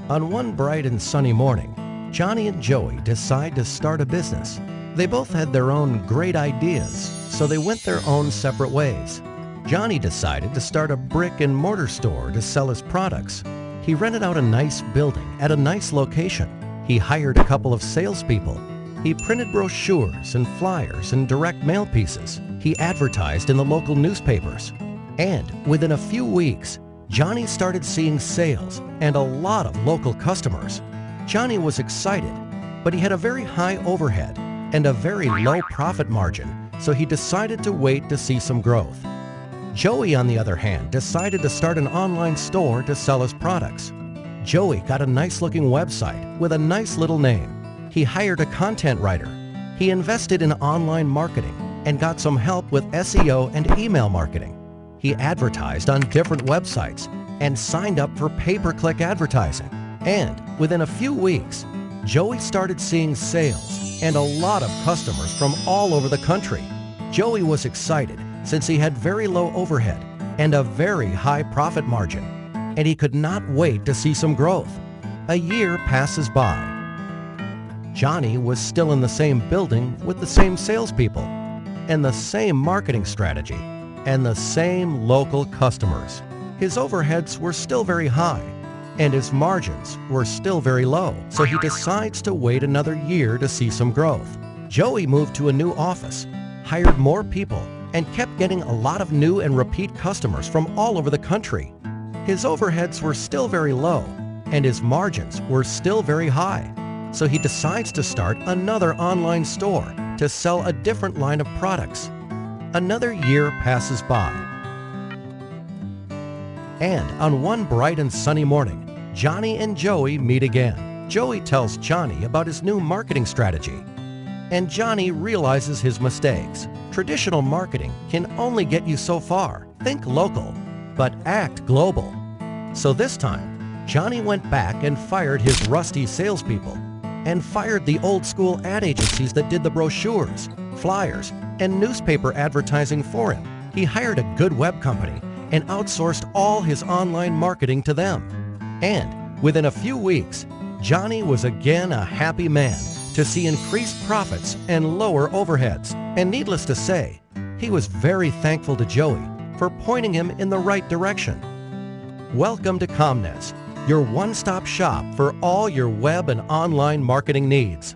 On one bright and sunny morning, Johnny and Joey decide to start a business. They both had their own great ideas, so they went their own separate ways. Johnny decided to start a brick and mortar store to sell his products. He rented out a nice building at a nice location. He hired a couple of salespeople. He printed brochures and flyers and direct mail pieces. He advertised in the local newspapers. And within a few weeks, Johnny started seeing sales and a lot of local customers. Johnny was excited, but he had a very high overhead and a very low profit margin, so he decided to wait to see some growth. Joey, on the other hand, decided to start an online store to sell his products. Joey got a nice-looking website with a nice little name. He hired a content writer. He invested in online marketing and got some help with SEO and email marketing. He advertised on different websites and signed up for pay-per-click advertising. And within a few weeks, Joey started seeing sales and a lot of customers from all over the country. Joey was excited since he had very low overhead and a very high profit margin, and he could not wait to see some growth. A year passes by. Johnny was still in the same building with the same salespeople and the same marketing strategy and the same local customers. His overheads were still very high and his margins were still very low, so he decides to wait another year to see some growth. Joey moved to a new office, hired more people, and kept getting a lot of new and repeat customers from all over the country. His overheads were still very low and his margins were still very high, so he decides to start another online store to sell a different line of products. Another year passes by. And on one bright and sunny morning, Johnny and Joey meet again. Joey tells Johnny about his new marketing strategy, and Johnny realizes his mistakes. Traditional marketing can only get you so far. Think local, but act global. So this time, Johnny went back and fired his rusty salespeople and fired the old school ad agencies that did the brochures, flyers, and newspaper advertising for him. He hired a good web company and outsourced all his online marketing to them. And within a few weeks, Johnny was again a happy man to see increased profits and lower overheads. And needless to say, he was very thankful to Joey for pointing him in the right direction. Welcome to ComNets, your one-stop shop for all your web and online marketing needs.